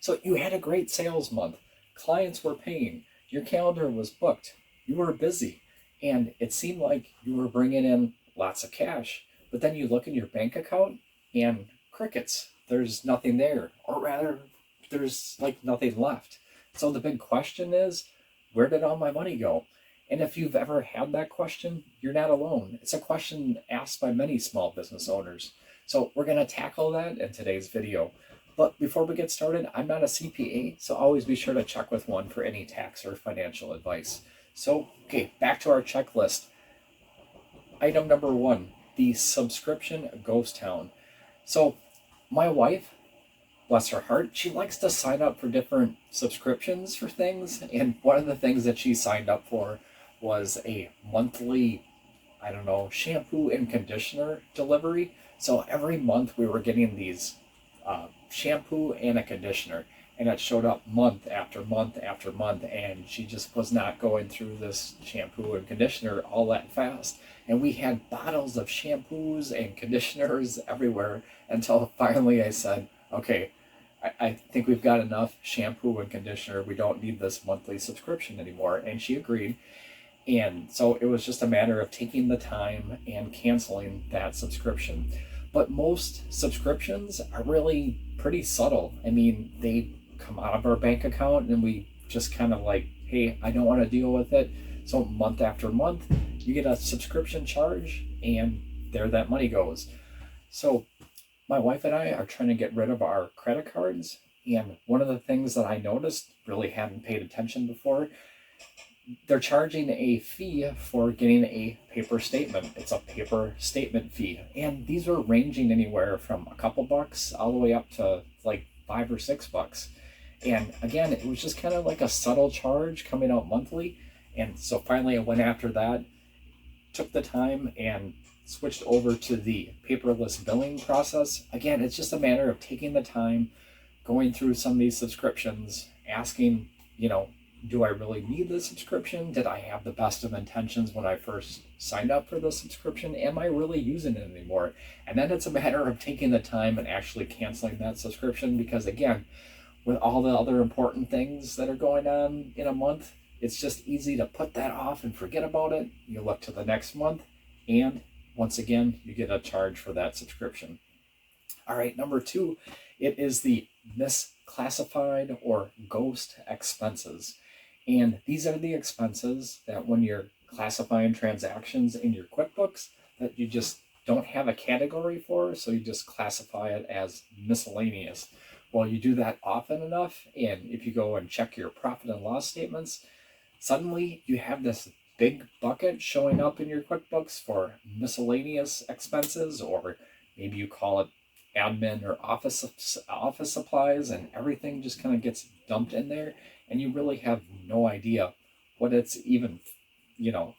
So you had a great sales month. Clients were paying. Your calendar was booked. You were busy. And it seemed like you were bringing in lots of cash. But then you look in your bank account and crickets. There's nothing there. Or rather, there's like nothing left. So the big question is, where did all my money go? And if you've ever had that question, you're not alone. It's a question asked by many small business owners. So we're going to tackle that in today's video. But before we get started, I'm not a CPA, so always be sure to check with one for any tax or financial advice. So, okay, back to our checklist. Item number 1, the subscription ghost town. So my wife, bless her heart, she likes to sign up for different subscriptions for things. And one of the things that she signed up for was a monthly, shampoo and conditioner delivery. So every month we were getting these shampoo and a conditioner, and it showed up month after month after month, and she just was not going through this shampoo and conditioner all that fast. And we had bottles of shampoos and conditioners everywhere until finally I said, okay, I think we've got enough shampoo and conditioner. We don't need this monthly subscription anymore. And she agreed. And so it was just a matter of taking the time and canceling that subscription. But most subscriptions are really pretty subtle. I mean, they come out of our bank account and we just kind of like, hey, I don't want to deal with it. So month after month, you get a subscription charge and there that money goes. So my wife and I are trying to get rid of our credit cards. And one of the things that I noticed, really hadn't paid attention before, they're charging a fee for getting a paper statement. It's a paper statement fee. And these are ranging anywhere from a couple bucks all the way up to like $5 or $6. And again, it was just kind of like a subtle charge coming out monthly. And so finally I went after that, took the time and switched over to the paperless billing process. Again, it's just a matter of taking the time, going through some of these subscriptions, asking, do I really need the subscription? Did I have the best of intentions when I first signed up for the subscription? Am I really using it anymore? And then it's a matter of taking the time and actually canceling that subscription, because again, with all the other important things that are going on in a month, it's just easy to put that off and forget about it. You look to the next month and once again, you get a charge for that subscription. All right, number 2, it is the misclassified or ghost expenses. And these are the expenses that when you're classifying transactions in your QuickBooks that you just don't have a category for, so you just classify it as miscellaneous. Well, you do that often enough, and if you go and check your profit and loss statements, suddenly you have this big bucket showing up in your QuickBooks for miscellaneous expenses, or maybe you call it admin or office supplies, and everything just kind of gets dumped in there, and you really have no idea what it's even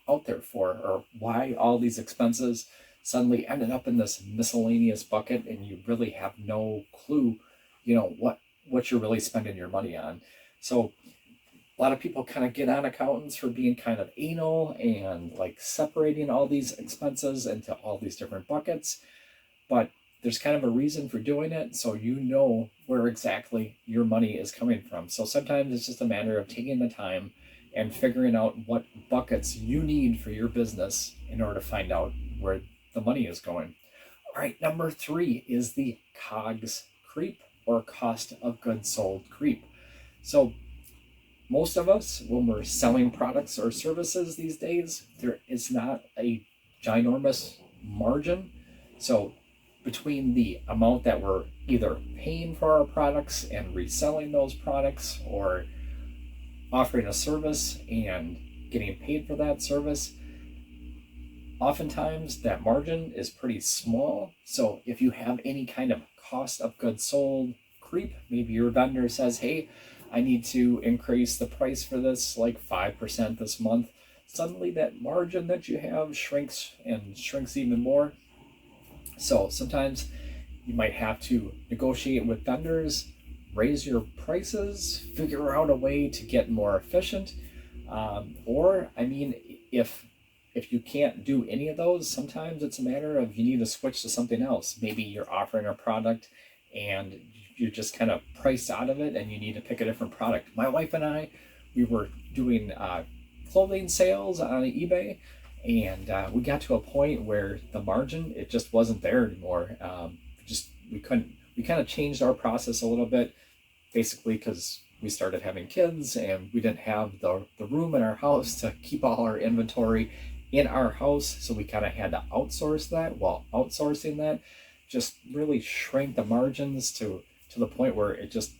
out there for, or why all these expenses suddenly ended up in this miscellaneous bucket, and you really have no clue what you're really spending your money on. So a lot of people kind of get on accountants for being kind of anal and like separating all these expenses into all these different buckets, but there's kind of a reason for doing it, so you know where exactly your money is coming from. So sometimes it's just a matter of taking the time and figuring out what buckets you need for your business in order to find out where the money is going. All right, number 3 is the COGS creep, or cost of goods sold creep. So most of us, when we're selling products or services these days, there is not a ginormous margin. So between the amount that we're either paying for our products and reselling those products, or offering a service and getting paid for that service, oftentimes that margin is pretty small. So if you have any kind of cost of goods sold creep, maybe your vendor says, hey, I need to increase the price for this like 5% this month, suddenly that margin that you have shrinks even more. So sometimes you might have to negotiate with vendors, raise your prices, figure out a way to get more efficient. If you can't do any of those, sometimes it's a matter of you need to switch to something else. Maybe you're offering a product and you're just kind of priced out of it and you need to pick a different product. My wife and I, we were doing clothing sales on eBay, and we got to a point where the margin, it just wasn't there anymore. We kind of changed our process a little bit, basically because we started having kids and we didn't have the room in our house to keep all our inventory in our house. So we kind of had to outsource that. While outsourcing that just really shrank the margins to the point where it just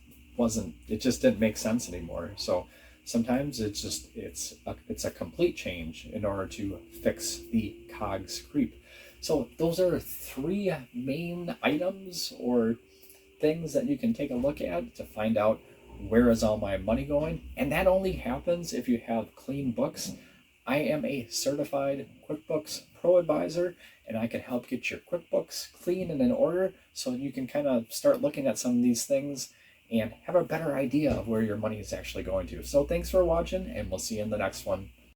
didn't make sense anymore. So sometimes it's a complete change in order to fix the COGS creep. So those are 3 main items or things that you can take a look at to find out where is all my money going. And that only happens if you have clean books. I am a certified QuickBooks ProAdvisor, and I can help get your QuickBooks clean and in order so you can kind of start looking at some of these things and have a better idea of where your money is actually going to. So thanks for watching, and we'll see you in the next one.